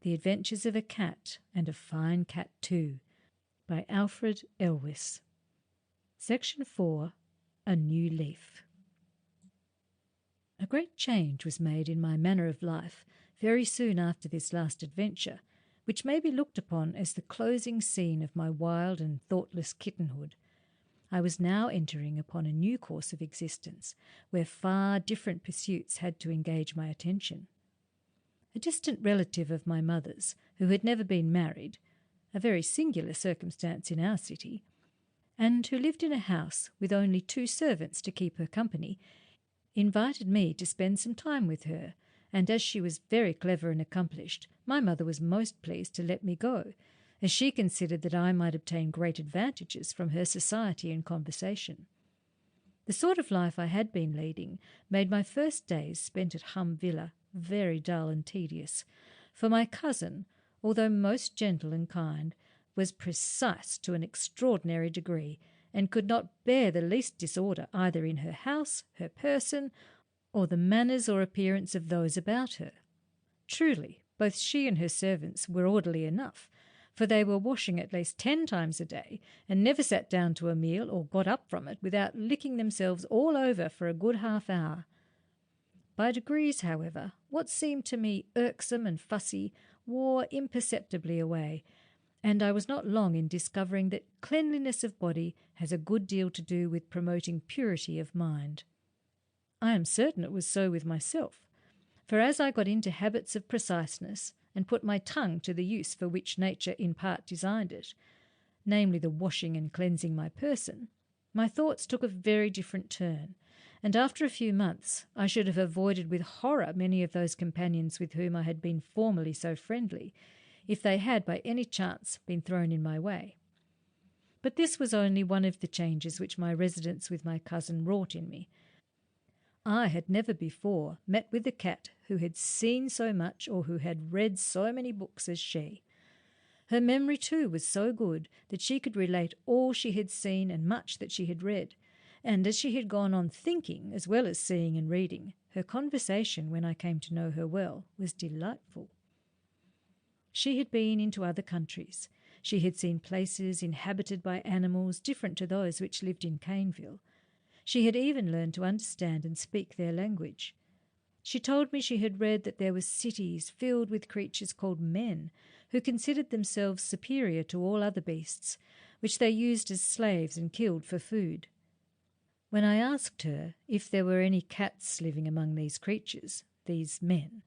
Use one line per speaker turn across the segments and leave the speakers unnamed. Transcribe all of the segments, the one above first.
The Adventures of a Cat, and a Fine Cat Too, by Alfred Elwes. Section 4. A New Leaf. A great change was made in my manner of life very soon after this last adventure, which may be looked upon as the closing scene of my wild and thoughtless kittenhood. I was now entering upon a new course of existence, where far different pursuits had to engage my attention. A distant relative of my mother's, who had never been married, a very singular circumstance in our city, and who lived in a house with only 2 servants to keep her company, invited me to spend some time with her, and as she was very clever and accomplished, my mother was most pleased to let me go, as she considered that I might obtain great advantages from her society and conversation. The sort of life I had been leading made my first days spent at Hum Villa very dull and tedious, for my cousin, although most gentle and kind, was precise to an extraordinary degree, and could not bear the least disorder either in her house, her person, or the manners or appearance of those about her. Truly, both she and her servants were orderly enough, for they were washing at least 10 times a day, and never sat down to a meal or got up from it without licking themselves all over for a good half-hour. By degrees, however, what seemed to me irksome and fussy wore imperceptibly away, and I was not long in discovering that cleanliness of body has a good deal to do with promoting purity of mind. I am certain it was so with myself, for as I got into habits of preciseness and put my tongue to the use for which nature in part designed it, namely the washing and cleansing my person, my thoughts took a very different turn, and after a few months I should have avoided with horror many of those companions with whom I had been formerly so friendly, if they had by any chance been thrown in my way. But this was only one of the changes which my residence with my cousin wrought in me. I had never before met with a cat who had seen so much or who had read so many books as she. Her memory too was so good that she could relate all she had seen and much that she had read, and as she had gone on thinking as well as seeing and reading, her conversation, when I came to know her well, was delightful. She had been into other countries. She had seen places inhabited by animals different to those which lived in Caneville. She had even learned to understand and speak their language. She told me she had read that there were cities filled with creatures called men, who considered themselves superior to all other beasts, which they used as slaves and killed for food. When I asked her if there were any cats living among these creatures, these men,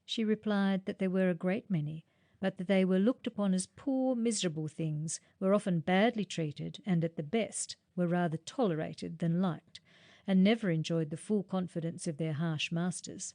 she replied that there were a great many, but that they were looked upon as poor, miserable things, were often badly treated, and at the best were rather tolerated than liked, and never enjoyed the full confidence of their harsh masters.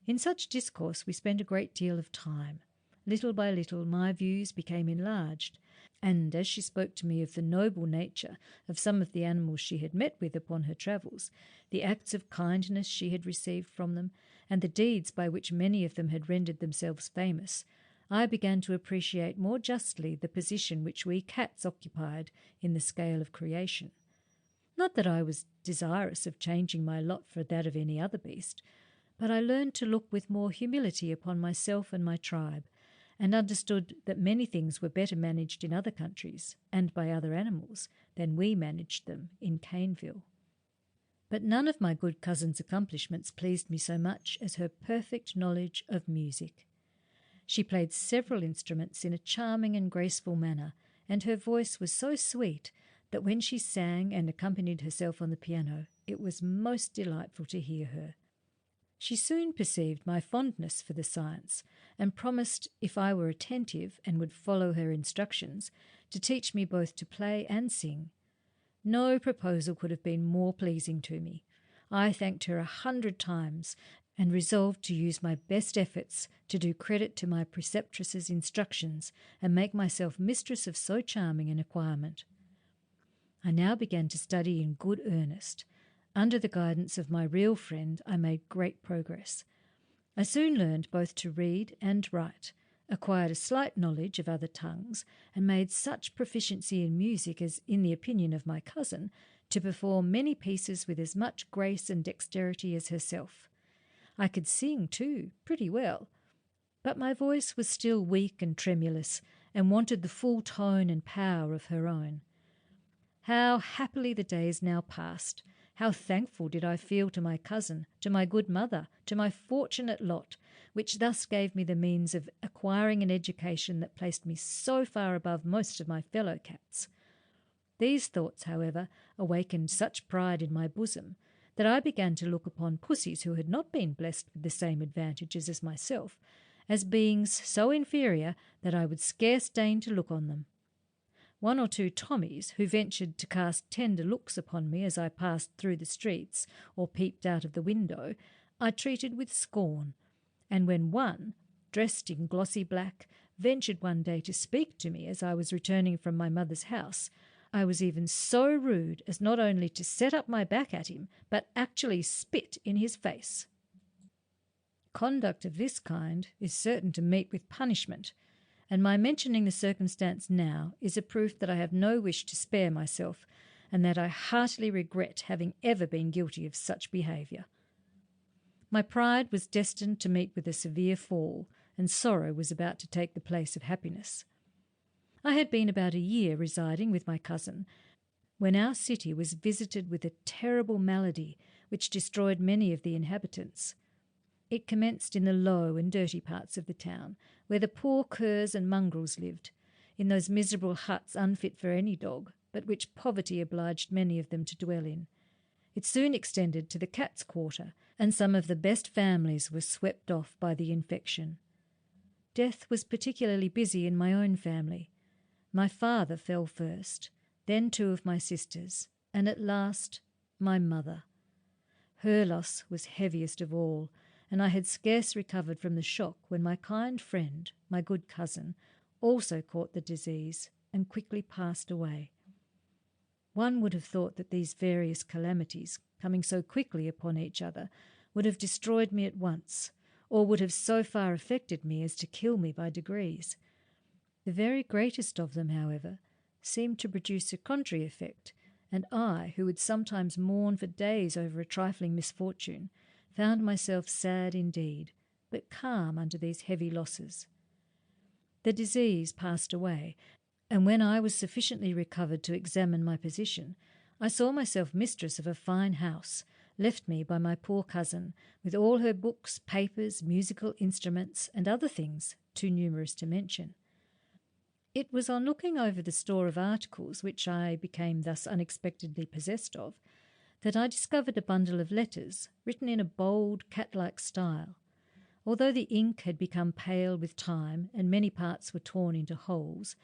In such discourse we spent a great deal of time. Little by little my views became enlarged, and as she spoke to me of the noble nature of some of the animals she had met with upon her travels, the acts of kindness she had received from them, and the deeds by which many of them had rendered themselves famous, I began to appreciate more justly the position which we cats occupied in the scale of creation. Not that I was desirous of changing my lot for that of any other beast, but I learned to look with more humility upon myself and my tribe, and understood that many things were better managed in other countries, and by other animals, than we managed them in Caneville. But none of my good cousin's accomplishments pleased me so much as her perfect knowledge of music. She played several instruments in a charming and graceful manner, and her voice was so sweet that when she sang and accompanied herself on the piano, it was most delightful to hear her. She soon perceived my fondness for the science, and promised, if I were attentive and would follow her instructions, to teach me both to play and sing. No proposal could have been more pleasing to me. I thanked her 100 times, and resolved to use my best efforts to do credit to my preceptress's instructions and make myself mistress of so charming an acquirement. I now began to study in good earnest. Under the guidance of my real friend, I made great progress. I soon learned both to read and write, acquired a slight knowledge of other tongues, and made such proficiency in music as, in the opinion of my cousin, to perform many pieces with as much grace and dexterity as herself. I could sing, too, pretty well, But my voice was still weak and tremulous, and wanted the full tone and power of her own. How happily the days now passed! How thankful did I feel to my cousin, to my good mother, to my fortunate lot, which thus gave me the means of acquiring an education that placed me so far above most of my fellow cats. These thoughts, however, awakened such pride in my bosom that I began to look upon pussies who had not been blessed with the same advantages as myself as beings so inferior that I would scarce deign to look on them. One or two Tommies, who ventured to cast tender looks upon me as I passed through the streets or peeped out of the window, I treated with scorn, and when one, dressed in glossy black, ventured one day to speak to me as I was returning from my mother's house, I was even so rude as not only to set up my back at him, but actually spit in his face. Conduct of this kind is certain to meet with punishment, and my mentioning the circumstance now is a proof that I have no wish to spare myself, and that I heartily regret having ever been guilty of such behaviour. My pride was destined to meet with a severe fall, and sorrow was about to take the place of happiness. I had been about a year residing with my cousin, when our city was visited with a terrible malady which destroyed many of the inhabitants. It commenced in the low and dirty parts of the town, where the poor curs and mongrels lived, in those miserable huts unfit for any dog, but which poverty obliged many of them to dwell in. It soon extended to the cats' quarter, and some of the best families were swept off by the infection. Death was particularly busy in my own family. My father fell first, then two of my sisters, and at last my mother. Her loss was heaviest of all, and I had scarce recovered from the shock when my kind friend, my good cousin, also caught the disease and quickly passed away. One would have thought that these various calamities, coming so quickly upon each other, would have destroyed me at once, or would have so far affected me as to kill me by degrees. The very greatest of them, however, seemed to produce a contrary effect, and I, who would sometimes mourn for days over a trifling misfortune, found myself sad indeed, but calm under these heavy losses. The disease passed away, and when I was sufficiently recovered to examine my position, I saw myself mistress of a fine house, left me by my poor cousin, with all her books, papers, musical instruments, and other things too numerous to mention. It was on looking over the store of articles which I became thus unexpectedly possessed of, that I discovered a bundle of letters written in a bold, cat-like style. Although the ink had become pale with time and many parts were torn into holes,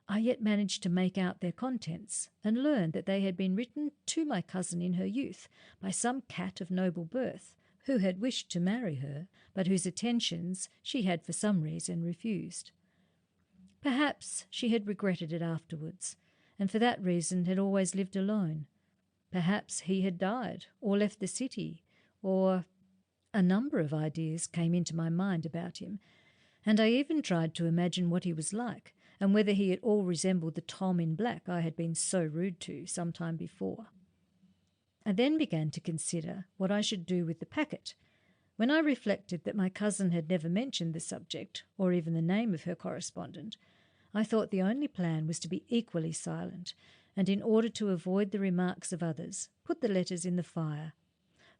I yet managed to make out their contents and learned that they had been written to my cousin in her youth by some cat of noble birth, who had wished to marry her, but whose attentions she had for some reason refused. Perhaps she had regretted it afterwards, and for that reason had always lived alone. Perhaps he had died, or left the city, or a number of ideas came into my mind about him, and I even tried to imagine what he was like, and whether he at all resembled the Tom in black I had been so rude to some time before. I then began to consider what I should do with the packet, when I reflected that my cousin had never mentioned the subject, or even the name of her correspondent. I thought the only plan was to be equally silent, and in order to avoid the remarks of others, put the letters in the fire.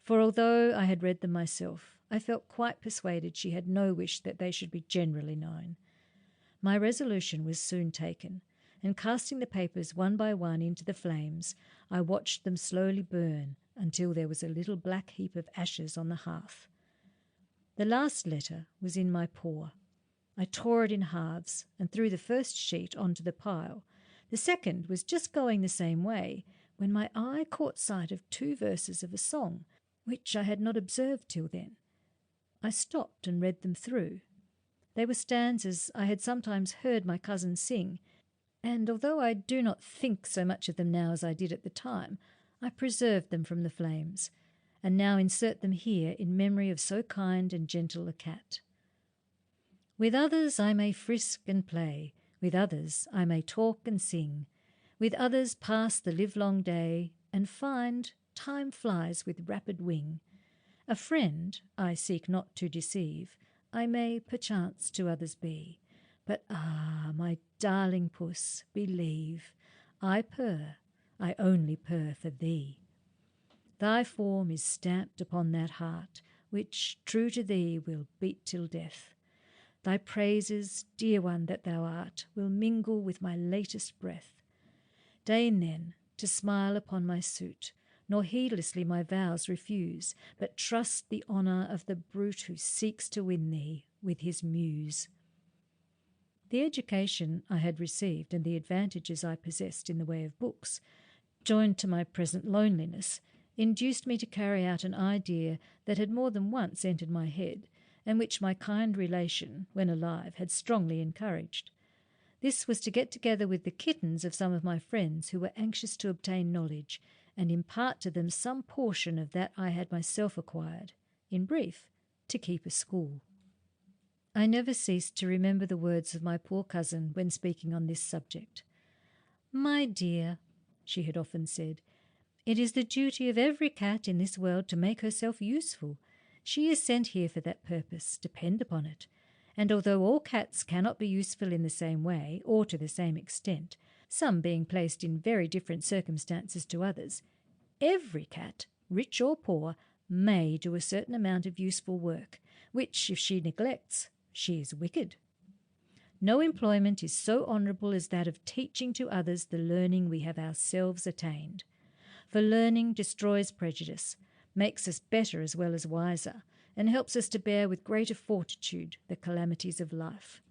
For although I had read them myself, I felt quite persuaded she had no wish that they should be generally known. My resolution was soon taken, and casting the papers one by one into the flames, I watched them slowly burn until there was a little black heap of ashes on the hearth. The last letter was in my paw. I tore it in halves and threw the first sheet onto the pile. The second was just going the same way, when my eye caught sight of two verses of a song, which I had not observed till then. I stopped and read them through. They were stanzas I had sometimes heard my cousin sing, and although I do not think so much of them now as I did at the time, I preserved them from the flames, and now insert them here in memory of so kind and gentle a cat. With others I may frisk and play, with others I may talk and sing, with others pass the livelong day, and find time flies with rapid wing. A friend I seek not to deceive, I may perchance to others be. But my darling puss, believe, I purr, I only purr for thee. Thy form is stamped upon that heart, which, true to thee, will beat till death. Thy praises, dear one that thou art, will mingle with my latest breath. Deign then to smile upon my suit, nor heedlessly my vows refuse, but trust the honour of the brute who seeks to win thee with his muse. The education I had received and the advantages I possessed in the way of books, joined to my present loneliness, induced me to carry out an idea that had more than once entered my head, and which my kind relation, when alive, had strongly encouraged. This was to get together with the kittens of some of my friends who were anxious to obtain knowledge, and impart to them some portion of that I had myself acquired, in brief, to keep a school. I never ceased to remember the words of my poor cousin when speaking on this subject. "My dear," she had often said, "it is the duty of every cat in this world to make herself useful. She is sent here for that purpose, depend upon it. And although all cats cannot be useful in the same way or to the same extent, some being placed in very different circumstances to others, every cat, rich or poor, may do a certain amount of useful work, which, if she neglects, she is wicked. No employment is so honourable as that of teaching to others the learning we have ourselves attained. For learning destroys prejudice, makes us better as well as wiser, and helps us to bear with greater fortitude the calamities of life.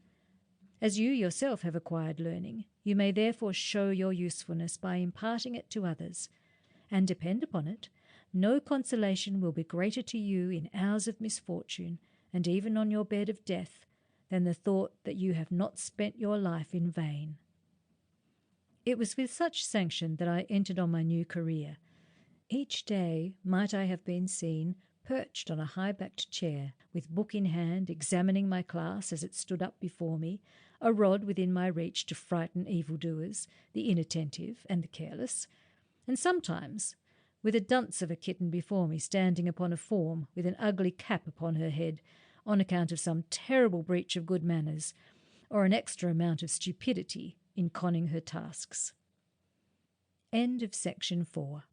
As you yourself have acquired learning, you may therefore show your usefulness by imparting it to others, and depend upon it, no consolation will be greater to you in hours of misfortune, and even on your bed of death, than the thought that you have not spent your life in vain." It was with such sanction that I entered on my new career. Each day might I have been seen perched on a high-backed chair, with book in hand, examining my class as it stood up before me, a rod within my reach to frighten evildoers, the inattentive and the careless, and sometimes with a dunce of a kitten before me standing upon a form with an ugly cap upon her head, on account of some terrible breach of good manners, or an extra amount of stupidity in conning her tasks. End of section 4.